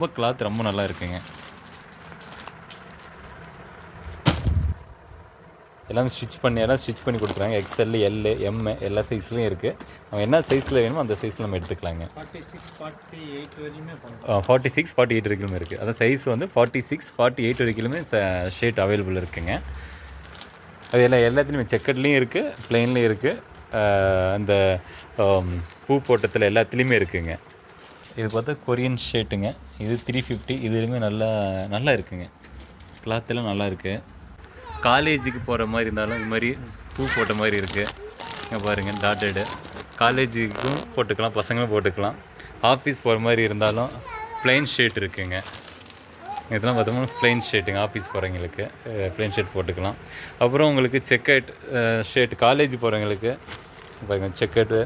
ரொம்ப கிளாத் ரொம்ப நல்லா இருக்குங்க. எல்லாமே ஸ்டிச் பண்ணி கொடுக்குறாங்க. எக்ஸ்எல், எல், எம் எல்லா சைஸ்லையும் இருக்குது. நம்ம என்ன சைஸில் வேணுமோ அந்த சைஸில் நம்ம எடுத்துக்கலாங்க. 46, 48 வரையுமே பண்ணலாம். 46, 48 வரைக்கும் இருக்குது. அதான் சைஸ் வந்து 46, 48 வரைக்குமே ஷர்ட் அவைலபிள் இருக்குங்க. அது எல்லாத்துலேயுமே செக்கட்லேயும் இருக்குது, ப்ளைன்லேயும் இருக்குது, அந்த பூ போட்டத்தில் எல்லாத்துலேயுமே இருக்குங்க. இது பார்த்தா கொரியன் ஷர்ட்டுங்க. இது 350. இதுலேயுமே நல்லா இருக்குங்க. கிளாத்தெல்லாம் நல்லா இருக்குது. காலேஜுக்கு போகிற மாதிரி இருந்தாலும் இது மாதிரி பூ போட்ட மாதிரி இருக்குது. இங்கே பாருங்கள், டாட்டடு. காலேஜுக்கும் போட்டுக்கலாம், பசங்களும் போட்டுக்கலாம். ஆஃபீஸ் போகிற மாதிரி இருந்தாலும் ப்ளைன் ஷர்ட் இருக்குங்க. இதெல்லாம் பார்த்தோம்னா ப்ளைன் ஷர்ட்டுங்க. ஆஃபீஸ் போகிறவங்களுக்கு ப்ளைன் ஷர்ட் போட்டுக்கலாம். அப்புறம் உங்களுக்கு செக்கர்ட் ஷர்ட் காலேஜ் போகிறவங்களுக்கு பாருங்கள், செக்கர்ட்டு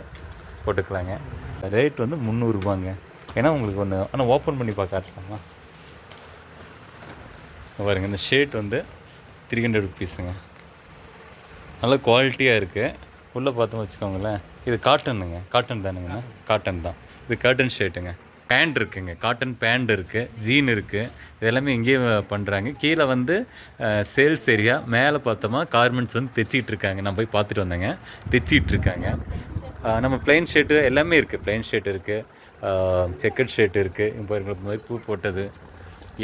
போட்டுக்கலாங்க. ரேட் வந்து 300 ரூபாங்க. ஏன்னா உங்களுக்கு ஒன்று ஆனால் ஓப்பன் பண்ணி பார்க்கலாமா பாருங்கள். இந்த ஷர்ட் வந்து 300 ருபீஸுங்க. நல்ல குவாலிட்டியாக இருக்குது. உள்ளே பார்த்தோம்னு வச்சுக்கோங்களேன், இது காட்டனுங்க. காட்டன் தானுங்கண்ணா? காட்டன் தான். இது காட்டன் ஷர்ட்டுங்க. பேண்ட் இருக்குங்க, காட்டன் பேண்ட் இருக்குது, ஜீன் இருக்குது. இதெல்லாமே இங்கேயே பண்ணுறாங்க. கீழே வந்து சேல்ஸ் ஏரியா, மேலே பார்த்தோமா கார்மெண்ட்ஸ் வந்து தைச்சிக்கிட்டு இருக்காங்க. நான் போய் பார்த்துட்டு வந்தேங்க, தைச்சிக்கிட்டு இருக்காங்க. நம்ம ப்ளைன் ஷர்ட்டு எல்லாமே இருக்குது. ப்ளைன் ஷர்ட் இருக்குது, செக்கட் ஷர்ட் இருக்குது. இப்போ உங்களுக்கு மாதிரி பூ போட்டது,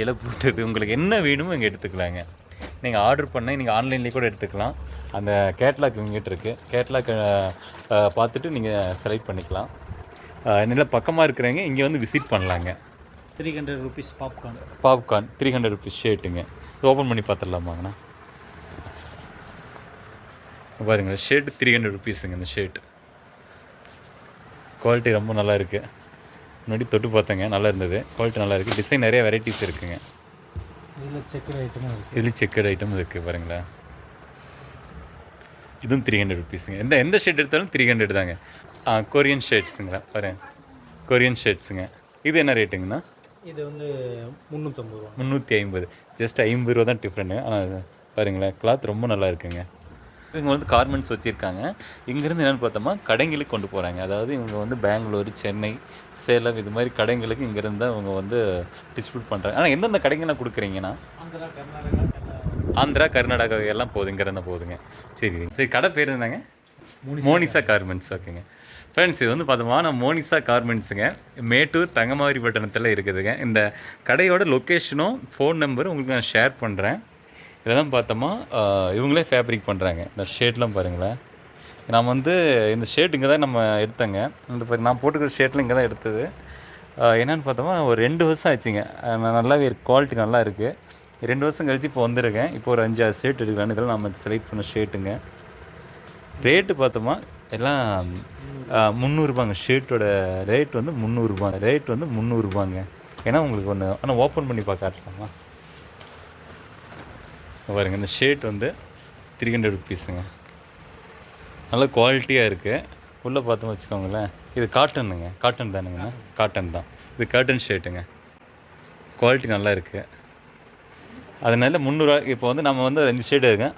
இலை போட்டது, உங்களுக்கு என்ன வேணுமோ இங்கே எடுத்துக்கலாங்க. நீங்கள் ஆர்டர் பண்ண நீங்கள் ஆன்லைன்லேயே கூட எடுத்துக்கலாம். அந்த கேட்லாக் இங்கிட்ட இருக்குது. கேட்லாக் பார்த்துட்டு நீங்கள் செலக்ட் பண்ணிக்கலாம். நல்லா பக்கமாக இருக்கிறவங்க இங்கே வந்து விசிட் பண்ணலாங்க. 300 rupees பாப்கார்ன் 300 ருபீஸ் ஷர்ட்டுங்க. ஓப்பன் பண்ணி பார்த்துடலாமாங்கண்ணா? பாருங்கள், ஷர்ட் 300 ருபீஸுங்க. இந்த ஷர்ட் குவாலிட்டி ரொம்ப நல்லா இருக்குது. முன்னாடி தொட்டு பார்த்தேங்க, நல்லா இருந்தது. குவாலிட்டி நல்லா இருக்குது. டிசைன் நிறைய வெரைட்டிஸ் இருக்குதுங்க. இதில் செக்கட் ஐட்டமும் இருக்குது பாருங்களேன். இதுவும் 300 ருபீஸுங்க. எந்த ஷர்ட் எடுத்தாலும் 300 தாங்க. கொரியன் ஷர்ட்ஸுங்களா பாருங்க, கொரியன் ஷர்ட்ஸுங்க. இது என்ன ரேட்டுங்கண்ணா? இது வந்து 350 ரூபா. 350. ஜஸ்ட் 50 ரூபா தான் டிஃப்ரெண்ட்டு. ஆனால் பாருங்களேன், கிளாத் ரொம்ப நல்லா இருக்குங்க. இவங்க வந்து கார்மெண்ட்ஸ் வச்சுருக்காங்க. இங்கேருந்து என்னென்னு பார்த்தோம்னா கடைங்களுக்கு கொண்டு போகிறாங்க. அதாவது இவங்க வந்து பெங்களூர், சென்னை, சேலம் இது மாதிரி கடைங்களுக்கு இங்கேருந்து தான் இவங்க வந்து டிஸ்ட்ரிபியூட் பண்ணுறாங்க. ஆனால் எந்தெந்த கடைங்கெல்லாம் கொடுக்குறீங்கன்னா? ஆந்திரா, கர்நாடகா எல்லாம் போகுது, இங்கேருந்து போகுதுங்க. சரி, கடை பேர் என்னங்க? மோனிசா கார்மெண்ட்ஸ். ஓகேங்க ஃப்ரெண்ட்ஸ், இது வந்து பார்த்தோம்னா மோனிசா கார்மெண்ட்ஸுங்க. மேட்டூர் தங்கமாரிப்பட்டினத்தில் இருக்குதுங்க. இந்த கடையோட லொக்கேஷனும் ஃபோன் நம்பரும் உங்களுக்கு நான் ஷேர் பண்ணுறேன். இதெல்லாம் பார்த்தோமா இவங்களே ஃபேப்ரிக் பண்ணுறாங்க. இந்த ஷர்ட்லாம் பாருங்களேன். நான் வந்து இந்த ஷர்ட் இங்கே தான் நம்ம எடுத்தேங்க. இந்த நான் போட்டுக்கிற ஷர்ட்லாம் இங்கே தான் எடுத்தது. என்னென்னு பார்த்தோமா ஒரு 2 வருஷம் ஆச்சுங்க. நல்லாவே குவாலிட்டி நல்லா இருக்குது. 2 வருஷம் கழிச்சு இப்போ வந்துருக்கேன். இப்போ ஒரு 5-6 ஷர்ட் எடுக்கலான்னு இதெல்லாம் நம்ம செலக்ட் பண்ண ஷர்ட்டுங்க. ரேட்டு பார்த்தோமா எல்லாம் 300 ரூபாங்க. ஷர்ட்டோட ரேட் வந்து 300 ரூபா. ரேட் வந்து 300 ரூபாங்க. ஏன்னா உங்களுக்கு ஒன்று ஆனால் ஓப்பன் பண்ணி பார்க்கலாமா பாருங்கள். இந்த ஷர்ட் வந்து 300 ருபீஸுங்க. நல்ல குவாலிட்டியாக இருக்குது. உள்ளே பார்த்தோம் வச்சுக்கோங்களேன், இது காட்டனுங்க. காட்டன் தானுங்கண்ணா? காட்டன் தான். இது காட்டன் ஷர்ட்டுங்க. குவாலிட்டி நல்லா இருக்குது. அதனால 300. இப்போ வந்து நம்ம வந்து 5 ஷர்ட் இருக்குங்க.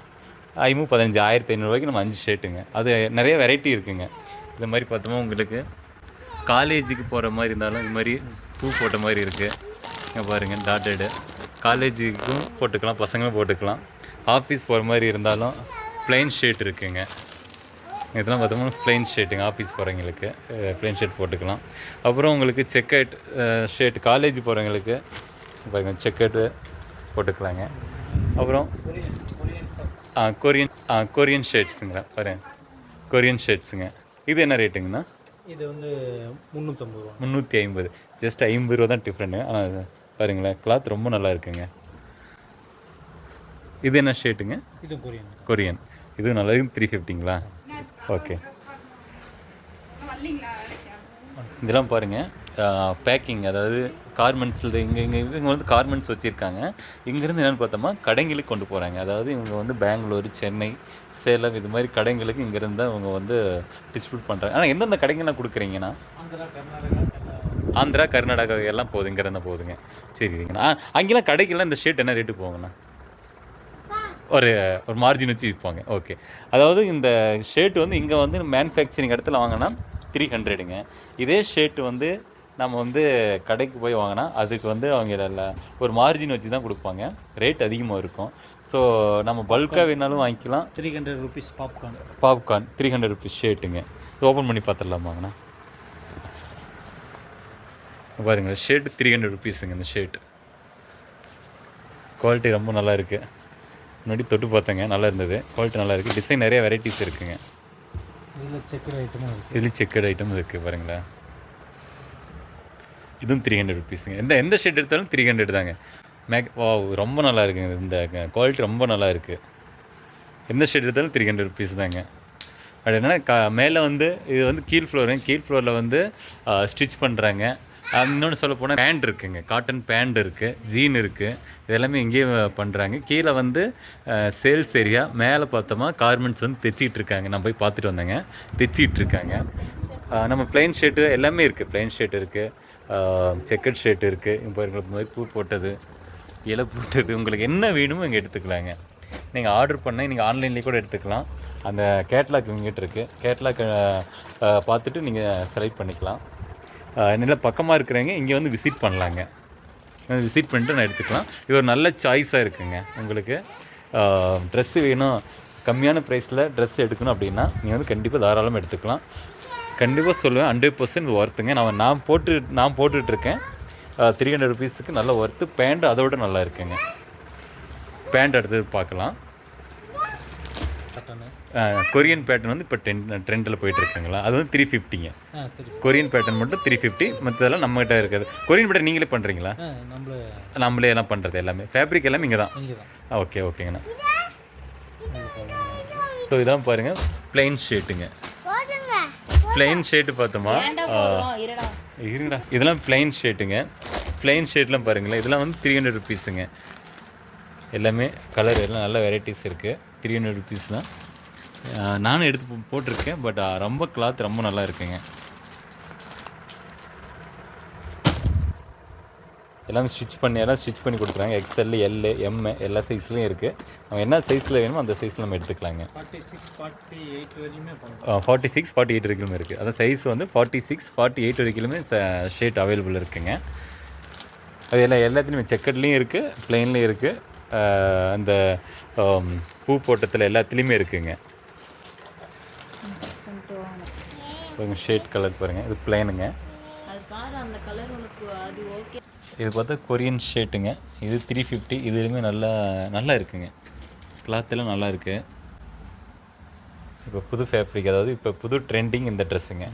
15 1500 ரூபாய்க்கு நம்ம 5 ஷர்ட்டுங்க. அது நிறைய வெரைட்டி இருக்குதுங்க. இந்த மாதிரி பார்த்தோமா உங்களுக்கு காலேஜுக்கு போகிற மாதிரி இருந்தாலும் இது மாதிரி பூ போட்ட மாதிரி இருக்குது. இங்கே பாருங்கள், டாட்டடு. காலேஜுக்கும் போட்டுக்கலாம், பசங்களும் போட்டுக்கலாம். ஆஃபீஸ் போகிற மாதிரி இருந்தாலும் ப்ளைன் ஷர்ட் இருக்குதுங்க. இதெல்லாம் பார்த்தோம்னா ப்ளைன் ஷர்ட்டுங்க. ஆஃபீஸ் போகிறவங்களுக்கு ப்ளைன் ஷர்ட் போட்டுக்கலாம். அப்புறம் உங்களுக்கு செக்கர்ட் ஷர்ட் காலேஜ் போகிறவங்களுக்கு பாருங்கள், செக்கர்ட்டு போட்டுக்கலாங்க. அப்புறம் கொரியன் ஷர்ட்ஸுங்களா பாருங்கள், கொரியன் ஷர்ட்ஸுங்க. இது என்ன ரேட்டுங்கண்ணா? இது வந்து 350 ரூபா. 350. ஜஸ்ட் 50 ரூபா தான் டிஃப்ரெண்ட்டு. ஆனால் பாருங்களேன், கிளாத் ரொம்ப நல்லா இருக்குங்க. இது என்ன ஷர்ட்டுங்க? இது கொரியன். இது நல்லா 350ங்களா? ஓகே. இதெல்லாம் பாருங்கள், பேக்கிங், அதாவது கார்மெண்ட்ஸில் இவங்க வந்து கார்மெண்ட்ஸ் வச்சுருக்காங்க. இங்கேருந்து என்னென்னு பார்த்தோம்னா கடைங்களுக்கு கொண்டு போகிறாங்க. அதாவது இவங்க வந்து பெங்களூர், சென்னை, சேலம் இது மாதிரி கடைங்களுக்கு இங்கேருந்து தான் இவங்க வந்து டிஸ்ட்ரிபியூட் பண்ணுறாங்க. ஆனால் எந்தெந்த கடைங்கெல்லாம் கொடுக்குறீங்கன்னா? ஆந்திரா, கர்நாடகா எல்லாம் போகுது, இங்கேருந்து போகுதுங்க. சரிங்கண்ணா. அங்கெல்லாம் கடைக்கெல்லாம் இந்த ஷர்ட் என்ன ரேட்டு போகுங்கண்ணா? ஒரு மார்ஜின் வச்சு விற்பாங்க. ஓகே. அதாவது இந்த ஷர்ட் வந்து இங்கே வந்து மேனுஃபேக்சரிங் இடத்துல வாங்கினா 300ங்க. இதே ஷர்ட் வந்து நம்ம வந்து கடைக்கு போய் வாங்கினா அதுக்கு வந்து அவங்க ஒரு மார்ஜின் வச்சு தான் கொடுப்பாங்க, ரேட் அதிகமாக இருக்கும். ஸோ நம்ம பல்காக வேணாலும் வாங்கிக்கலாம். 300 rupees பாப்கார்ன். பாப்கார்ன் 300 ருபீஸ் ஷர்ட்டுங்க. ஓப்பன் பண்ணி பார்த்துடலாமாங்கண்ணா? பாருங்கள், ஷர்ட் 300 ருபீஸுங்க. இந்த ஷர்ட் குவாலிட்டி ரொம்ப நல்லா இருக்குது. முன்னாடி தொட்டு பார்த்தேங்க, நல்லா இருந்தது. குவாலிட்டி நல்லா இருக்குது. டிசைன் நிறைய வெரைட்டிஸ் இருக்குங்க. இதில் செக்கர் ஐட்டமும் இருக்குது. இதில் செக்கட் ஐட்டம் இருக்குது பாருங்களேன். இதுவும் 300 ருபீஸுங்க. எந்த ஷர்ட் எடுத்தாலும் 300 தாங்க. ரொம்ப நல்லா இருக்குங்க. இந்த குவாலிட்டி ரொம்ப நல்லா இருக்குது. எந்த ஷர்ட் எடுத்தாலும் 300 ருபீஸ் தாங்க. அது என்னென்னா மேலே வந்து இது வந்து கீழ் ஃப்ளோரில் வந்து ஸ்டிச் பண்ணுறாங்க. இன்னொன்று சொல்ல போனால் பேண்ட் இருக்குங்க, காட்டன் பேண்ட் இருக்குது, ஜீன் இருக்குது. இது எல்லாமே இங்கேயே பண்ணுறாங்க. கீழே வந்து சேல்ஸ் ஏரியா, மேலே பார்த்தோமா கார்மெண்ட்ஸ் வந்து தைச்சிக்கிட்டு இருக்காங்க. நான் போய் பார்த்துட்டு வந்தேங்க, தைச்சிக்கிட்டு இருக்காங்க. நம்ம ப்ளைன் ஷர்ட்டு எல்லாமே இருக்குது. ப்ளைன் ஷர்ட் இருக்குது, செக்கட் ஷர்ட் இருக்குது. இப்போ உங்களுக்கு மாதிரி பூ போட்டது, இலை போட்டது, உங்களுக்கு என்ன வேணுமோ இங்கே எடுத்துக்கலாங்க. நீங்கள் ஆர்டர் பண்ண நீங்கள் ஆன்லைன்லேயே கூட எடுத்துக்கலாம். அந்த கேட்லாக் இங்கிட்ட இருக்குது. கேட்லாக் பார்த்துட்டு நீங்கள் செலக்ட் பண்ணிக்கலாம். நல்லா பக்கமாக இருக்கிறவங்க இங்கே வந்து விசிட் பண்ணலாங்க. விசிட் பண்ணிட்டு நான் எடுத்துக்கலாம். இது ஒரு நல்ல சாய்ஸாக இருக்குங்க. உங்களுக்கு ட்ரெஸ்ஸு வேணும், கம்மியான ப்ரைஸில் ட்ரெஸ் எடுக்கணும் அப்படின்னா நீங்கள் வந்து கண்டிப்பாக தாராளமாக எடுத்துக்கலாம். கண்டிப்பாக சொல்லுவேன், 100% ஒர்த்துங்க. நான் போட்டுட்ருக்கேன். 300 ருபீஸுக்கு நல்ல ஒர்த்து. பேண்ட் அதோட நல்லா இருக்குங்க. பேண்ட் அடுத்தது பார்க்கலாம். கொரியன் பேட்டர்ன் வந்து இப்போ ட்ரெண்டில் போயிட்டுருக்குங்களா? அது வந்து 350ங்க. கொரியன் பேட்டர்ன் மட்டும் 350, மற்றதெல்லாம் நம்மகிட்ட இருக்காது. கொரியன் பேட்டர்ன் நீங்களே பண்ணுறீங்களா? நம்மளே எல்லாம் பண்ணுறது எல்லாமே, ஃபேப்ரிக் எல்லாமே இங்கே தான். ஓகே ஓகேங்கண்ணா. ஸோ இதெல்லாம் பாருங்கள், ப்ளைன் ஷர்ட்டுங்க. ப்ளைன் ஷர்ட்டு பார்த்தோமா? இருங்கடா, இதெல்லாம் ப்ளைன் ஷர்ட்டுங்க. ப்ளைன் ஷர்ட்லாம் பாருங்களேன், இதெல்லாம் வந்து 300 ருபீஸுங்க. எல்லாமே கலர் எல்லாம் நல்ல வெரைட்டிஸ் இருக்குது. 300 ருபீஸ் தான். நானும் எடுத்து போட்டிருக்கேன். பட் ரொம்ப கிளாத் ரொம்ப நல்லா இருக்குங்க. எல்லாம் ஸ்டிச் பண்ணி கொடுக்குறாங்க. XL, L, M எல்லா சைஸ்லேயும் இருக்குது. நம்ம என்ன சைஸில் வேணுமோ அந்த சைஸில் நம்ம எடுத்துக்கலாங்க. 46, 48 வரைக்கும் இருக்குது. அதான் சைஸ் வந்து 46, 48 வரைக்குமே ஷர்ட் அவைலபிள் இருக்குங்க. அது எல்லாத்துலேயுமே செக்கட்லேயும் இருக்குது, ப்ளைன்லேயும் இருக்குது, அந்த பூ போட்டத்தில் எல்லாத்துலேயுமே இருக்குங்க. ஷேட் கலர் பாருங்கள், இது ப்ளைனுங்க. இது பார்த்தா கொரியன் ஷர்ட்டுங்க. இது 350. இதுலேயுமே நல்லா இருக்குங்க. கிளாத்தெல்லாம் நல்லா இருக்குது. இப்போ புது ஃபேப்ரிக், அதாவது இப்போ புது ட்ரெண்டிங் இந்த ட்ரெஸ்ஸுங்க.